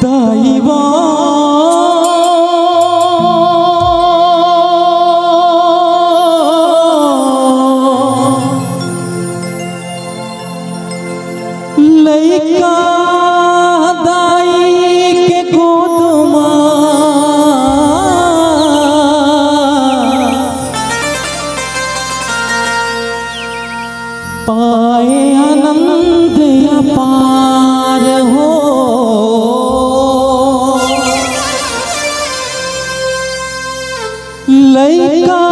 दाईवा लइका दाई के गोदमा पाए आनंद अपार हो। लइका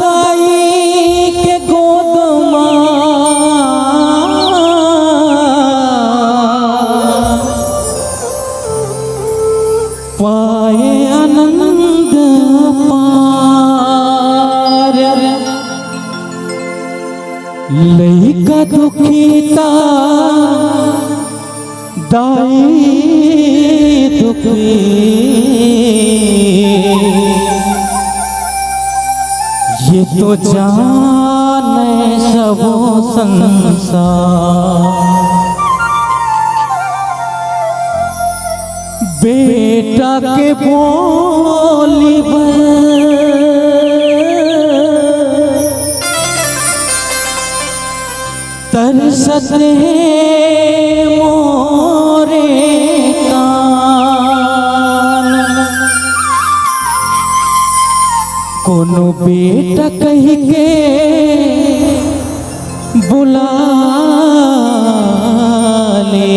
दाई के गोदमा पाए आनंद पार। लइका दुखीता दाई दुखी ये तो जाने सबो संसार। बेटा के बोली तरसते मोरे कान। कोनो बेटा कह के बुला ले,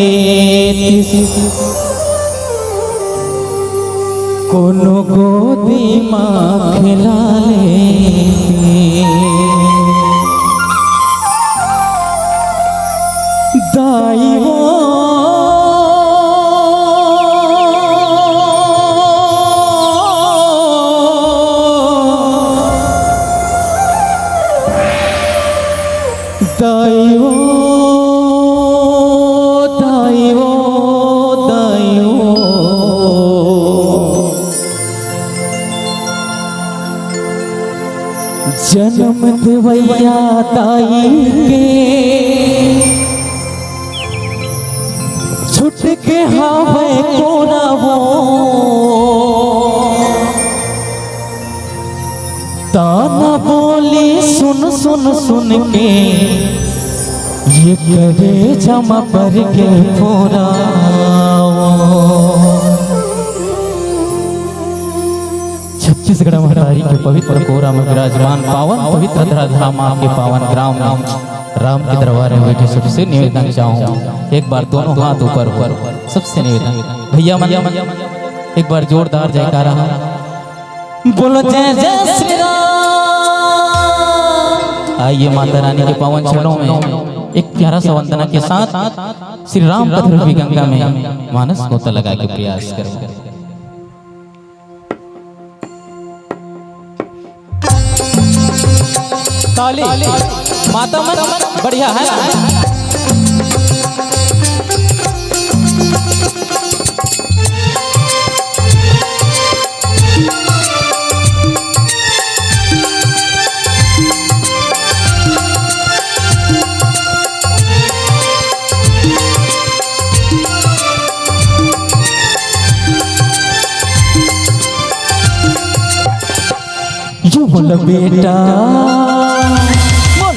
कोनो गोदी माँ खिला ले। दाई हो दाई हो दाई हो दाई हो। जन्म देवैया दाई के छुट के हावे कोरा वो ताना बोली सुन सुन सुन के ये करे जमा पर के फोरा। छत्तीसगढ़ महारारी के पवित्र कोरा में विराजमान पावन पवित्र धरा माँ के पावन ग्राम राम के दरबार में बैठे सबसे निवेदन चाहूँ एक बार दोनों हाथ ऊपर ऊपर सबसे निवेदन भैया मन एक बार जोरदार जयकारा बोलो जय जय श्री राम। आइए माता रानी के पावन चरणों में एक प्यारा सा वंदना के साथ श्री राम पथरूपी गंगा में मानस गोता लगा के प्रयास करें। ताली माता मन बढ़िया है। जो बोल बेटा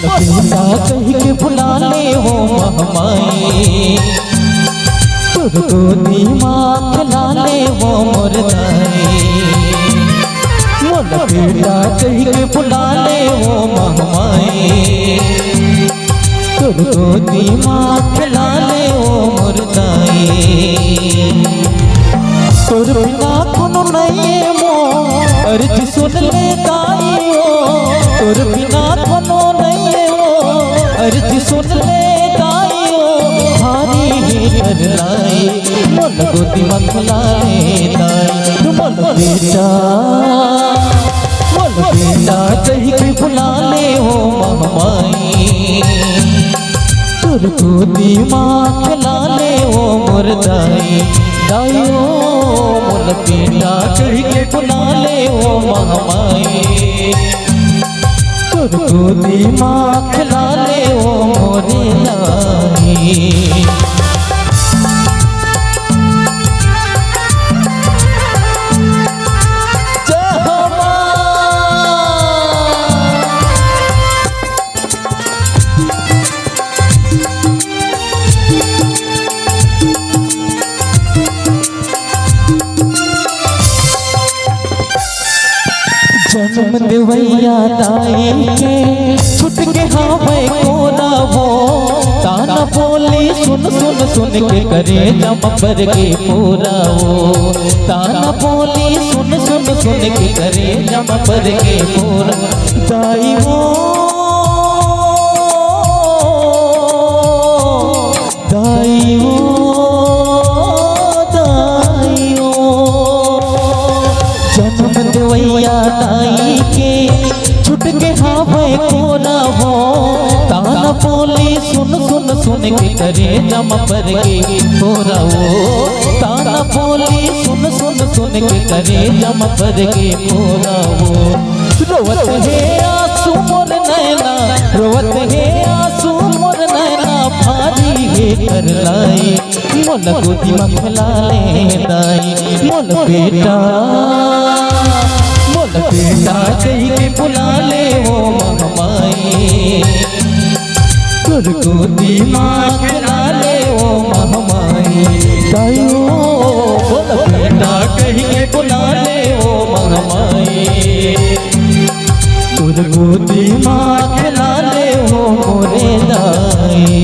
बेटा कह के बुला ले हो महमाई। तुर गोदी माँ खिला ले वो मोर दाई। मोर बेटा कह के बुला ले वो महमाई। तुर गोदी माँ खिला ले वो मोर दाई। तुर बिना कोनो नहीं मो अर्ज सुन ले दाई हो। तुर बिना कोनो नहीं अर्ज सुन ले दाइयो भारी ही कर लाई। मन गोदी मखला ले दाई मन बेटा कही के बुला ले हो महमाई। तुर गोदी मखला ले हो मोर दाई। दाइयो मन बेटा कही के बुला ले हो महमाई। तुर गोदी मखला ले मोरे लाई। जन्म देवैया दाई के छुट के हावे कोना वो ताना बोली सुन सुन सुन के करे जम पर के पूरा वो ताना बोली सुन सुन सुन के करे जम पर के पूरा दाई वो दाई वो दाई वो जन्म देवैया दाई के छुट के हावे कोना हो ताना बोली सुन सुन सुन के करे जम पर के पूरा वो ताना बोली सुन सुन सुन के करे जम पर के पूरा वो रोवत है आंसू मोर नैना रोवत है आंसू मोर नैना भारी है कर लाई मोल गोदी में खिला ले दाई मोल बेटा कही के बुला ले वो महमाई तुर गोदी माँ खिला ले वो महमाई ताइयो बोल बेटा कही के बुला ले वो महमाई तुर गोदी माँ खिला ले वो मोरे दाई।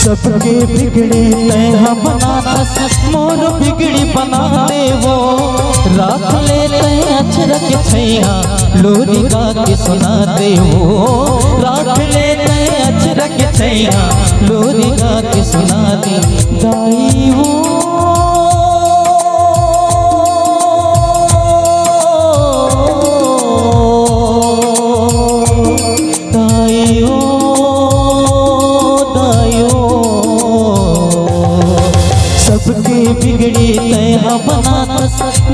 सबके बिगड़ी तैहा बनाना मोर बिगड़ी बनाते वो राख ले अक्षरक छैया लोरी गा के सुनाते वो राख ले अक्षरक छैया लोरी गा के सुनाते दाई वो सबके बिगड़ी तैहा बनाना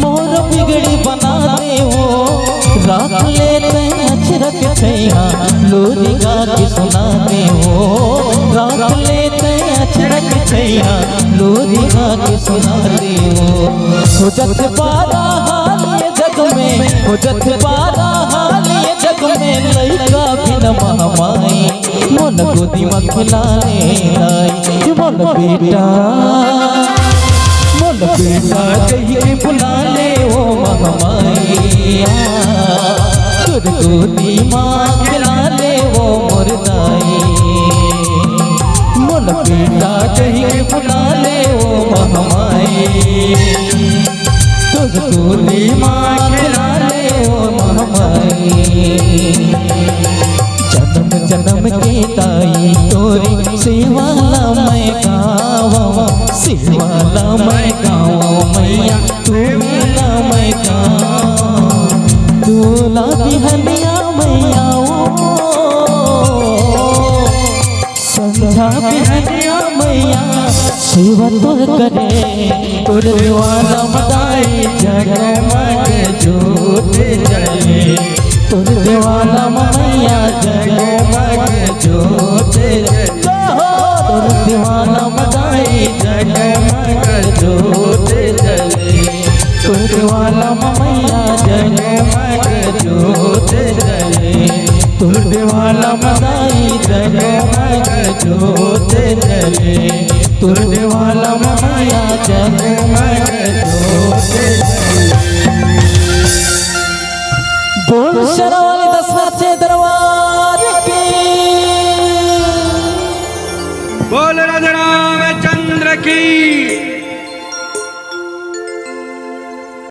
मोर बिगड़ी बनाते हो राख ले अक्षरक छैया लोरी गा के सुनाते हो राख ले अक्षरक छैया लोरी गा के सुनाते हो जत पारा हाल ये जग में हो जत पारा हाल ये जग में लइका बिन महमाई मोल गोदी में खिला ले लाई मोल बेटा मोल बेटा कही के बुला ले वो महमाई तुर गोदी माँ खिला ले वो मोर दाई मोल बेटा कही के बुला ले वो महमाई तुर गोदी माँ खिला ले वो महमाई। जन्म जन्म के ताई तोरी सेवाला मैं गावा सेवाला मैं गावा मैया तूला मैं गावा तूला बिहनिया मैया संझा बिहनिया मैया सेवा तोर करे तोर देवाला मदाई जगमग जोत जले तोर देवाला मैया जगमग जोत तोर देवाला मदाई जगमग जोत जले तोर देवाला मैया जगमग जोत जले तोर देवाला मदाई जगमग जोत जले तोर देवाला मैया जगमग